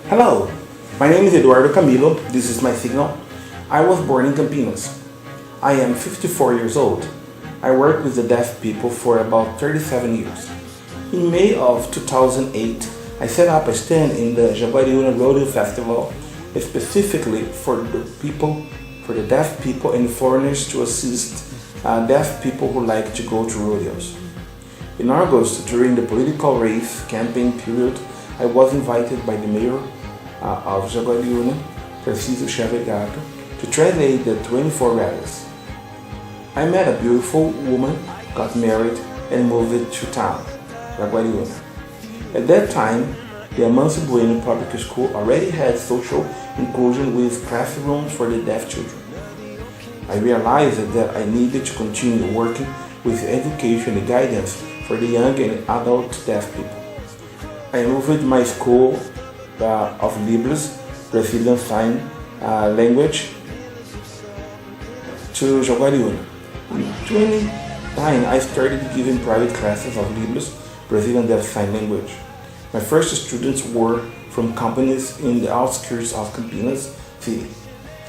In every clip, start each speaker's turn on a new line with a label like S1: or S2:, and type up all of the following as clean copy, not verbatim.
S1: Hello, my name is Eduardo Camilo. This is my signal. I was born in Campinas. I am 54 years old. I work with the deaf people for about 37 years. In May of 2008, I set up a stand in the Jaguariúna Rodeo Festival specifically for the deaf people and foreigners to assist deaf people who like to go to rodeos. In August, during the political race campaign period, I was invited by the mayor of Jaguariúna, Tarcísio Gato, to translate the 24 rallies. I met a beautiful woman, got married, and moved to town, Jaguariúna. At that time, the Amancio Bueno Public School already had social inclusion with classrooms for the deaf children. I realized that I needed to continue working with education and guidance for the young and adult deaf people. I moved my school of LIBRAS, Brazilian Sign Language, to Jaguariúna. In 2009, I started giving private classes of LIBRAS, Brazilian Deaf Sign Language. My first students were from companies in the outskirts of Campinas city.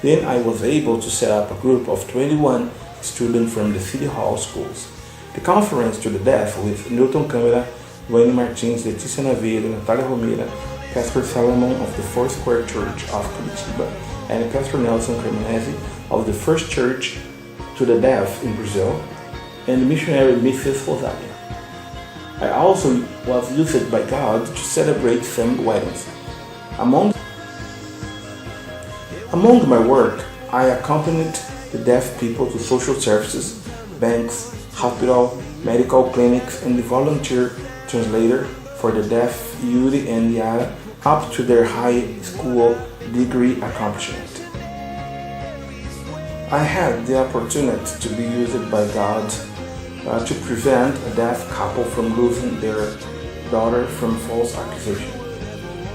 S1: Then I was able to set up a group of 21 students from the City Hall schools. The conference to the deaf with Newton Câmara, Wayne Martins, Letícia Naveiro, Natália Romera, Pastor Salomon of the Fourth Square Church of Curitiba, and Pastor Nelson Cremonese of the First Church to the Deaf in Brazil, and missionary Mrs. Rosalia. I also was used by God to celebrate some weddings. Among my work, I accompanied the deaf people to social services, banks, hospital, medical clinics, and the volunteer translator for the deaf Yuri and Yara up to their high school degree accomplishment. I had the opportunity to be used by God to prevent a deaf couple from losing their daughter from false accusation.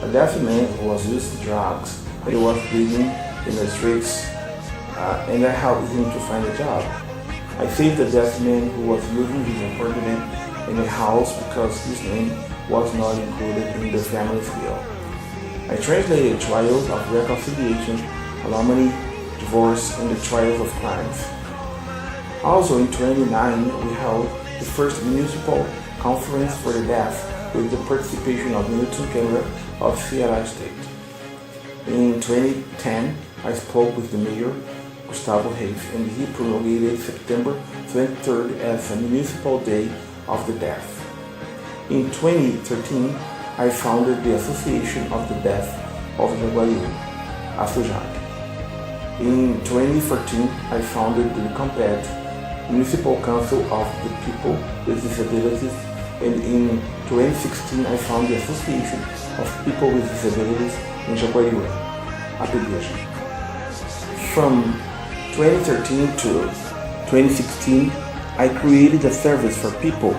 S1: A deaf man who was using drugs and was bleeding in the streets, and I helped him to find a job. I saved a deaf man who was losing his apartment in a house because his name was not included in the family's will. I translated trials of reconciliation, alimony, divorce, and the trials of crimes. Also in 2009, we held the first municipal conference for the deaf with the participation of Newton Câmara of Ceará State. In 2010, I spoke with the mayor, Gustavo Reis, and he promulgated September 23rd as a municipal day of the deaf. In 2013, I founded the Association of the Deaf of Jaguariúna, ASUJAD. In 2014, I founded the COMPET, Municipal Council of the People with Disabilities, and in 2016, I founded the Association of People with Disabilities in Jaguariúna, APIDEJA. From 2013 to 2016, I created a service for people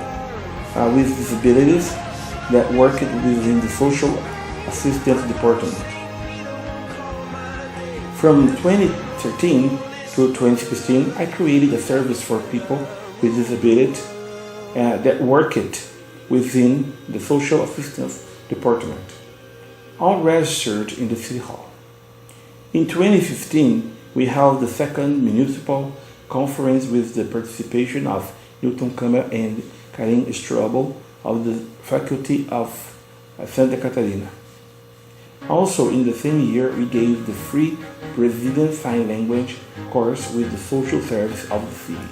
S1: with disabilities that worked within the Social Assistance Department. From 2013 to 2016, I created a service for people with disabilities that worked within the Social Assistance Department, all registered in the City Hall. In 2015, we held the second municipal conference with the participation of Newton Câmara and Karim Strobel of the Faculty of Santa Catarina. Also in the same year, we gave the free Brazilian Sign Language course with the social service of the city.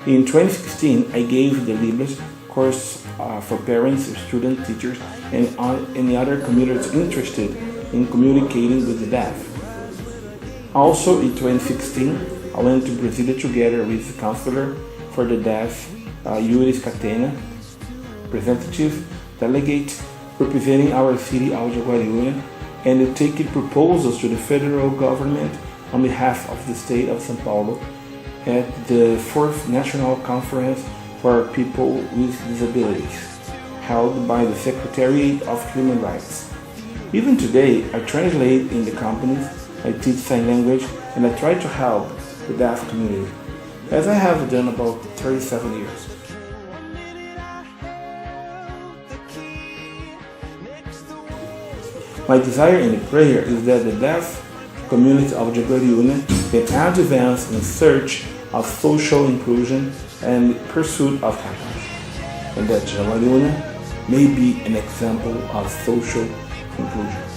S1: In 2016, I gave the LIBRAS course for parents, students, teachers, and any other communities interested in communicating with the deaf. Also in 2016, I went to Brazil together with the counselor for the deaf, Yuri Scatena, representative, delegate, representing our city of Jaguariúna, and taking proposals to the federal government on behalf of the state of São Paulo at the 4th National Conference for People with Disabilities, held by the Secretariat of Human Rights. Even today, I translate in the companies, I teach sign language, and I try to help the deaf community, as I have done about 37 years. My desire in the prayer is that the deaf community of Jaguariúna can advance in search of social inclusion and pursuit of happiness, and that Jaguariúna may be an example of social inclusion.